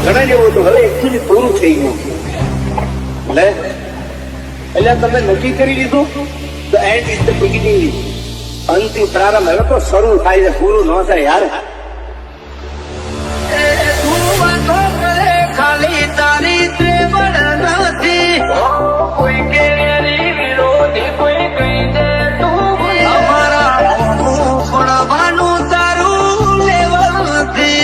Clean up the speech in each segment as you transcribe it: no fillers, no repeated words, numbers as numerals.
ઘણા જેવું હતું, હવે એકચ્યુઅલી પૂરું થઈ ગયું. એટલે તમે નક્કી કરી લીધું તો એન્ડ ઇઝ ધ બિગિનિંગ. અંતિમ પ્રારંભ હવે તો શરૂ થાય છે, પૂરું ન થાય યાર. ખાલી તારી ત્રેવડ નથી, કોઈ કે વિરોધી કોઈ કહી દે તું અમારા પડવાનું તારું લેવલ નથી.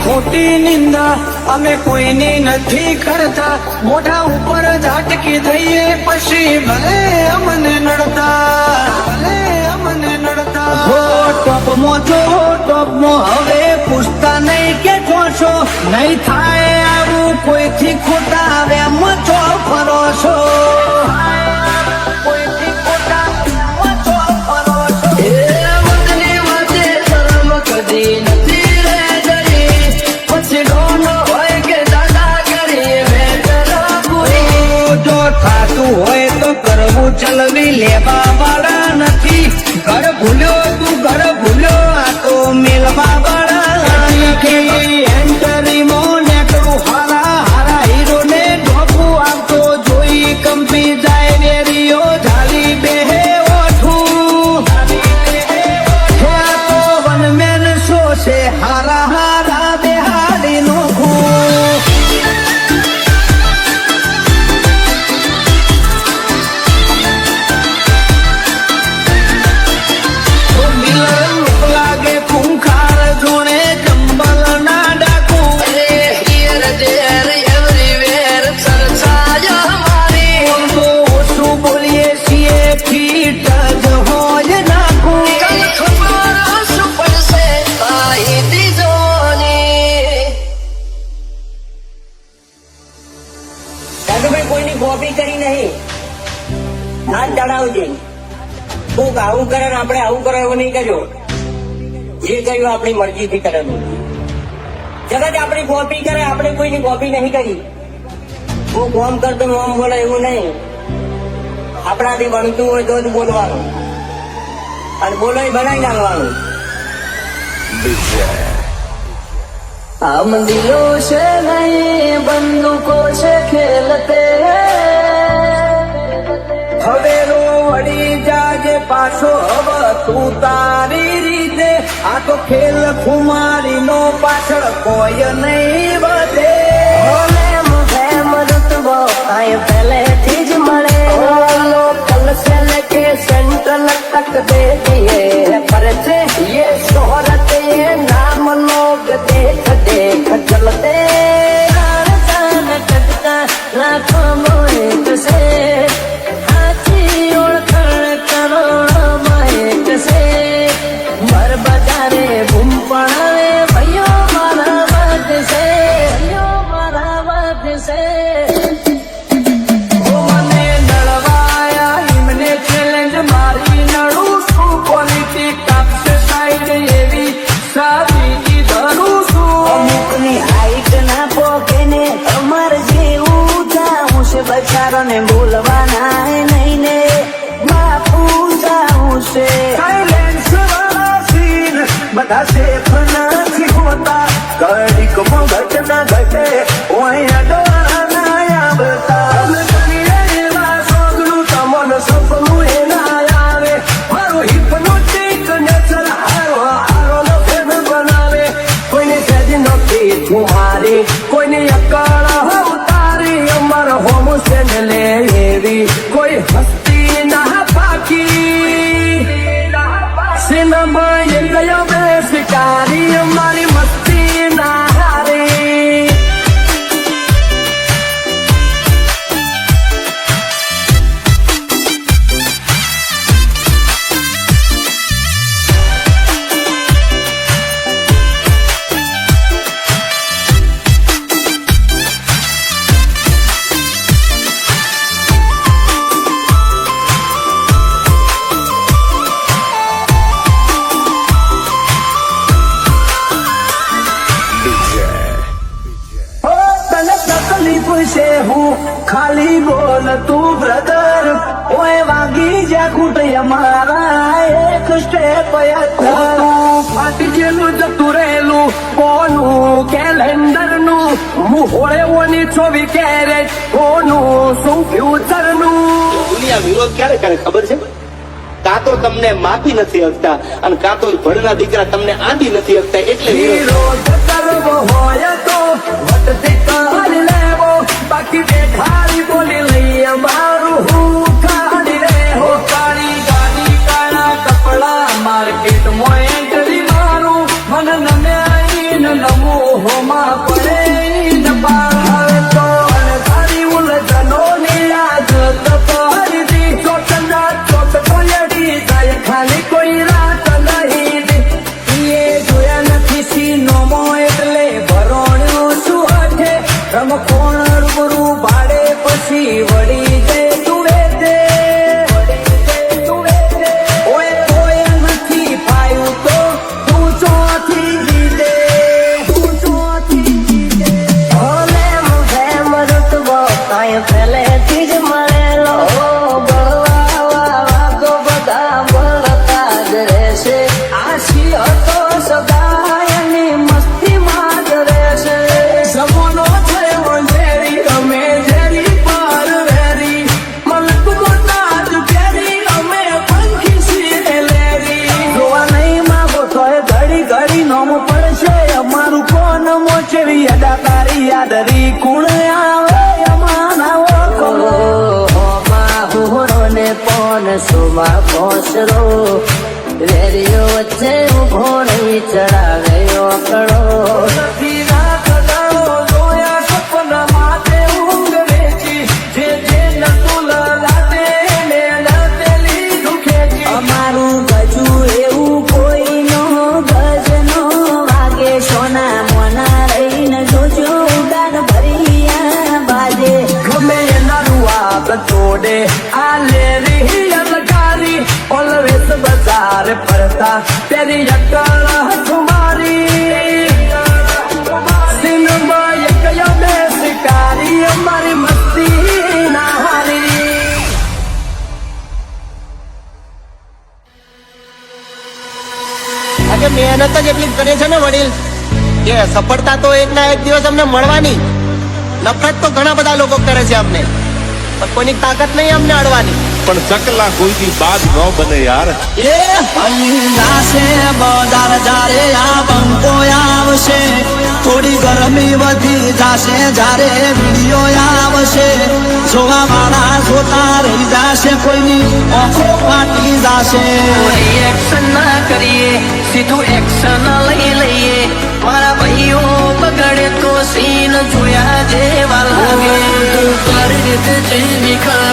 ખોટી નિંદા અમે કોઈની નથી કરતા, મોઢા ઉપર ઝાટકી થઈએ પછી ભલે અમને નડતા. ટોપમાં જો ટોપમાં હવે પૂછતા નહીં કે છો નહીં થાય આવું કોઈથી ખોટા વેમ છો ફરો છો. કોઈથી ખોટા વેમ છો ફરો છો. એ મતની વાતે શરમ કદી નથી. થાતું હોય તો કરવું ચલવી લેવા વાળા નથી. ઘર ભૂલ્યો તું ઘર ભૂલ્યો, આ તો મેલવા વાળા નથી. એન્ટરીમાં નેકડું હારા હારા હીરો ને ઢોકું આવતો જોઈ કંપી જાય વેરીઓ ઝાલી બેહે ઓઠું. આ તો વનમેન શો છે હારા હારા બેહાડી નોખું. કોઈની કોપી કરી નહીં, હાથ ચડાવજે. કોક આવું કરે ને આપણે આવું કરો એવું નહીં કર્યો. જે કર્યું આપણી મરજીથી કરેલું. જગત આપણી કોપી કરે, આપણે કોઈની કોપી નહીં કરી. હું કોમ કરતો મોમ બોલે એવું નહીં. આપણાથી બનતું હોય તો જ બોલવાનું, અને બોલો એ બનાવી નાખવાનું. हम दिलों से नहीं बंदूकों से खेलते હવે રો વળી જાજે પાછો, હવે તું તારી રીતે. આ તો ખેલ ખુમારી નો પાછળ કોઈ નહીં વધે. रुतबो आए पहले थी ज मळे, लोकल से लेके મને નડવાયા એમને ચેલેન્જ મારી નડું છું પોલિટિક કાપશે સાઈડ એવી સાબિતી ધરું છું અમુકની હાઈટ ના પોકે ને અમાર જેવું જાઉં છે બચારોને બોલવાના નહીં ને બાપુ જાઉં છે સાયલેન્સ વાળા સીન બધા સેફ નથી હોતા ઘડીક ઘટ ના ઘટે ઓય અડવાના આવતા એવા સોગનું તમન સપનું એ ના આવે મારું હિપ્નોટિક નેચર હારો હારો નો ફેર બનાવે કોઈને સેજ નથી તુમારે કોઈને અકળ ઉતારી અમાર હોમ સેન લે એવી કોઈ હસ્તી ના પાકી સિનેમા એ ગયો બે શિકારી અમારી મસ્તી ના હારી ઓ તને તકલીફ છે હું ખાલી બોલ તું બ્રધર ઓય વાગી જા ખૂટ અમારા એક સ્ટેપ તું ફાટી ગયેલું જતું રહેલું કોનું કેલેન્ડર નું હું હોળે ઓની 24 કેરેટ કોનું શું ફ્યુચર નું દુનિયા વિરોધ ક્યારે કરે ખબર છે? કાં તો તમને માફી નથી શકતા અને કાં તો ભણના દીકરા તમને આંધી નથી શકતા એટલે વિરોધ. વિરોધ કરવો હોય તો વટથી કરી લેવો બાકી બેઠારી બોલી લઈએ મારું હું કાઢી રે હો કાળી ગાડી કાળા કપડા માર્કેટમાં એન્ટ્રી મારું મન નમ્યાઈ ન નમું હોમાં પડે ન પાર તો અણધારી ઉલઝનો ની યાદ તપહરી ચોટના ચોટ કોયડી જાય ખાલી કોઈ રાત નહીં એ જોયા નથી સીનોમો એટલે ભરોણ્યો છું હાથે રમકોણ રૂબરૂ ભાડે પછી વળી જાય તું વેચે ઓય કોઈ નથી પાયું તો તું ચોથી જીતે ભલે મુખે મરતબો કાંઈ પહેલેથી જ મળેલો બળવા તો બધા બળતા જ રહેશે આશી હતો સદાયની મસ્તીમાં જ રહેશે જમોનો થયો ઝેરી અમે ઝેરી પાર વેરી મલક મોટા જ પ્યારી અમે પંખી છીએ લેરી જોવા નહીં માંગો તોય ઘડી ઘડી નોમ પડશે અમારું કોણ મોચવી અદાકારી યાદરી કુણ આવે અમાના ઓકલો હોરો ને પોન સુમા પોસરો વેરીઓ વચ્ચે ઉભો રહી ચડાવ્યો કડો નથી રાત દાડો જોયા સપના માટે ઊંઘ વેચી જે નતું લાગે ને લાતેલી દુખેજી અમારું ગજુ એવું કોઈ નો ગજનો વાગે સોના મોના રહીને જોજો ઉડાન ભરિયા બાજે ગમે એના રૂઆબ તોડે આ લેરી અલકારી ઓલવેઝ બજાર પડતા તેરી અકળ તમારી સિનેમા એક બે શિકારી અમારી મસ્તી ના હારી આજે મહેનત જ એટલી કરે છે ને વડીલ કે સફળતા તો એક ના એક દિવસ અમને મળવાની. નફરત તો ઘણા બધા લોકો કરે છે અમને, પણ કોઈની તાકાત નહીં અમને અડવાની. પણ ચકલા કોઈની બાદ ન બને યાર. એ અંદાસે બજાર જારે આ બંકો આવશે થોડી ગરમી વધી જાશે જારે વિડીયો આવશે જોવા વાળા જોતા રહી જાશે કોઈની આંખો ફાટી જાશે એક્શન ના કરીએ સીધું એક્શન લઈ લઈએ મારા ભાઈઓ બગડે તો સીન જોયા જેવા લાગે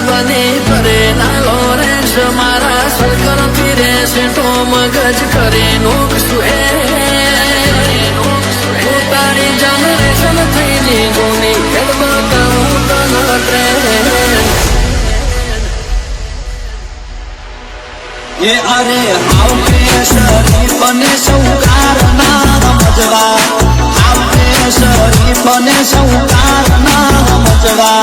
બને કરે ના લોરેન્સ મારા સર્કલ ફિરે છે તો મગજ કરે નોક સુએ તારી જનરેશન થઈ ગઈ ગોની ખેડ બતાવું એ અરે આવકે શરીફ અને સૌકાર ના રમજવા આવકે શરીફ અને સૌકાર ના રમજવા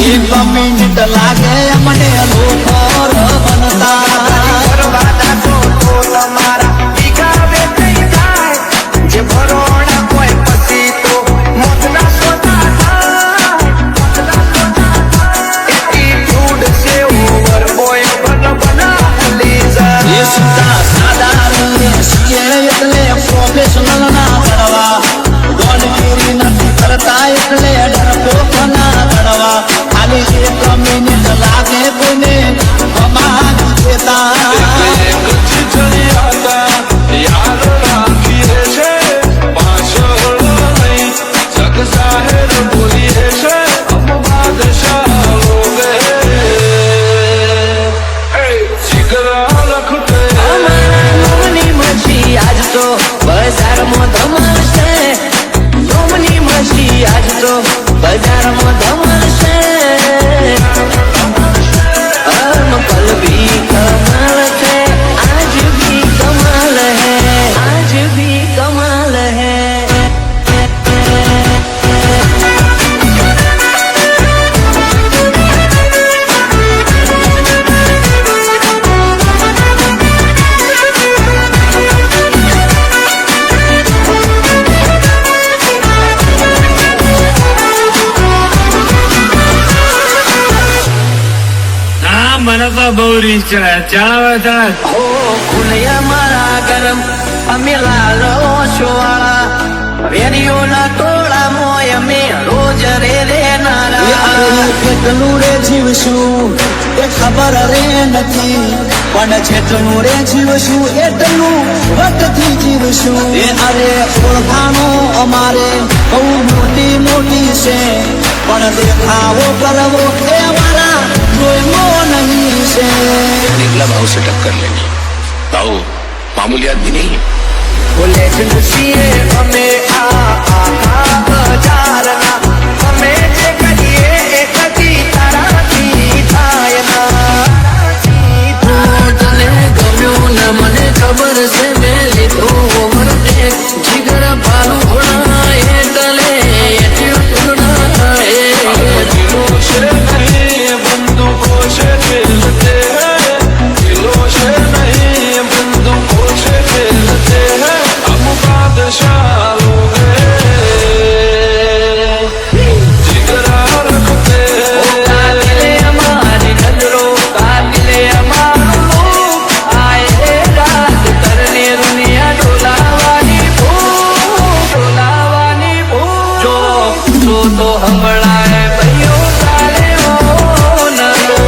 એક મિનિટ લાગે મને લોકોર બનતા તમારા ભીગાવે કઈ જાય જે ભરોણા કોઈ પછી તો મોતના સોતા પ્રોફેશનલ ના ભણવા ગોળગીરી નથી કરતા એટલે ડરપોક ના ભણવા ખાલી એક મિનિટ લાગે કોઈને અમાર દેતા આજ તો બજારમાં ધમાલ છે ડોમની મસ્તી આજ તો બજારમાં ધમાલ છે પલ ભી કમાલ છે આજ ભી કમાલ હે આજ ભી કમાલ હે મને તો બહુ રીચ ચડાવે હો ખુલિયા મારા ગરમ અમે લાલો છોવાળા વેરીઓના ટોળા મોય અમે રોજ રે નારા કેટલું રે જીવશું એ ખબર રે નથી પણ જેટલું રે જીવશું એટલું વખતથી જીવશું એ અરે ઓળખાણો અમારે બહુ મોટી મોટી છે પણ દેખાવો કરવો એ વાળા જોઈમો નહીં છે निकला भाव से टक्कर लेनी भाव मामूली आदमी नहीं બોલે છીએ અમે આ બજારના અમે જે કરીએ એ કદી તારાથી થાય ના તને ગમ્યું ને મને ખબર છે મેં લીધો ઓવરટેક જીગર પાલું ઘોડા એટલે એટીટ્યુડ ના दिलों से नहीं बंदूकों से खेलते हैं दिलों से नहीं बंदूकों से खेलते हैं हम बादशाह लोग हैं जिगरा रखते हैं કાતિલે અમારી નજરો કાતિલે અમારું આયે રાત કરને દુનિયા ડોલાવાની જો તો હમણાં ભાઈઓ તારે ઓ નરો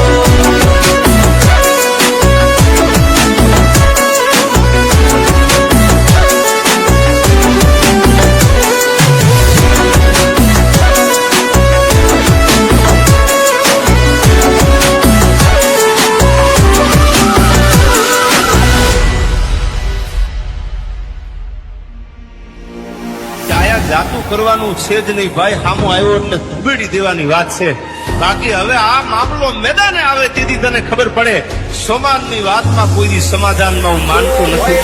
આયા જાતું કરવાનું છે જ નહીં ભાઈ સામો આવ્યો એટલે ધુબેડી દેવાની વાત છે બાકી હવે આ મામલો મેદાને આવે તેથી તને ખબર પડે સમાજની વાતમાં કોઈ દી સમાધાનમાં હું માનતો નથી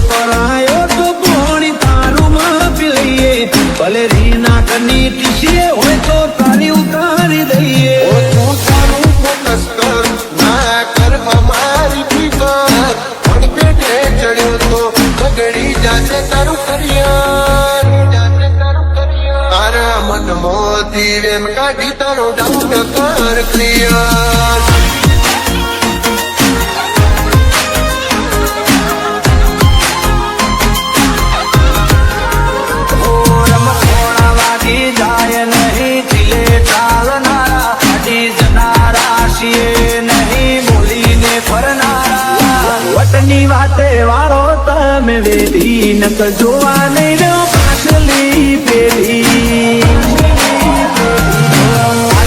પરાયો તો પોણી તારું માં પી લઈએ ભલે રીના કની ટીસીએ હોય તો તારી ઉતારી દઈએ મોતી વેમ કાઢી તારો ડાઉટ કર ક્લિયર વાગી જાય નહીં દિલે ચાલનારા હટી જનારા છીએ નહીં બોલીને ફરનારા વટની વાતે વાળો તમે વેધી નક જોવા નહીં નો પાછલી પેઢી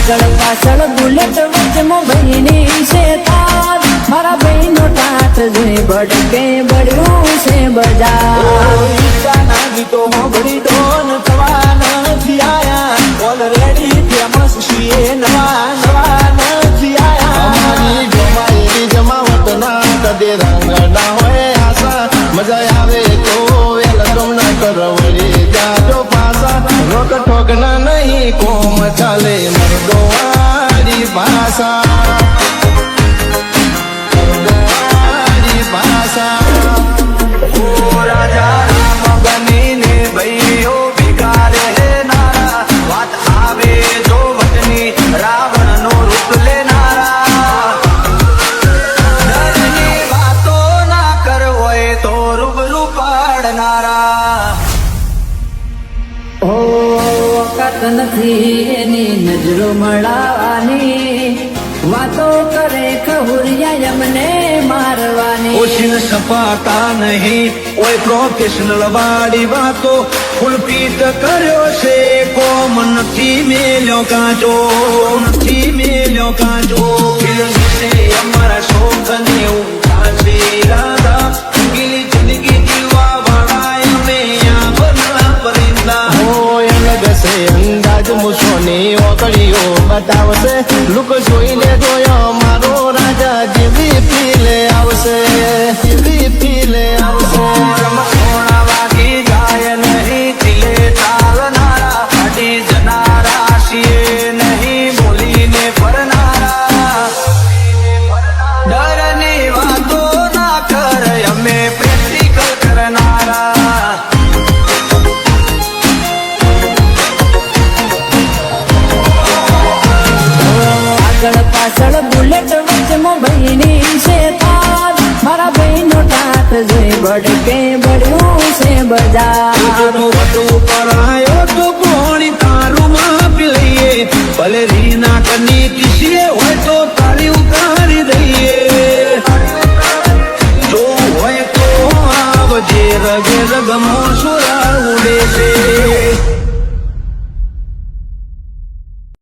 આગળ પાછળ બુલેટ વચમાં બહેની છે તાર મારા બહેનો ટાટ જોઈ ભડકે બળ્યું છે બજાર ગીતો મોગડી ડોન થવા નથી આયા ઓલરેડી ફેમસ છીએ નવા નવા નથી આયા અમારી જમાઈ જમાવટ ના કદે રંગડા હોય આશા મજા આવે તો વેલકમ ના કરવડી જાજો પાસા રોક ઠોક ના નહીં કોમ ચાલે મરદો વાળી ભાષા મરદો વાળી ભાષા ઓ રાજા રામ બનીને ભાઈઓ ભેગા રહેનારા વાત આવે જો વચની રાવણનો રૂપ લેનારા ડરની વાતો ના કરવો એ તો રૂબરૂ પાડનારા ઓ વખત નથી એની નજરો મળવાની વાતો કરે ખહુરિયા એમને મારવાની ઓછીન સપાતા નહીં ઓય પ્રોફેશનલ વાળી વાતો ફૂલપીટ કર્યો છે કોમ નથી મેલ્યો કાચો નથી મેલ્યો કાચો ફિલ્મ છે અમારા શોખ ને ઉઠાશે રાધા ગીલી જિંદગી જીવવા વાળા અમે આ બના પરિંદા હોય અલગ છે અંદાજ મૂછોની ઓકળીઓ બતાવશે લુક જોઈને જોયો મારો રાજા જેવી ફીલે આવશે જેવી ફીલે આવશે રમસોણા વાગી જાય નહીં દિલે ચાલનારા ફાટી જનારા છીએ નહીં બોલીને ફરનારા ડરની વાતો ના કર અમે પ્રેક્ટિકલ કરનારા આગળ પાછળ બુલેટ વચમાં ભાઈની છે તાર મારા ભાઈનો ટાટ જોઈ બડકે બળ્યું છે બજાર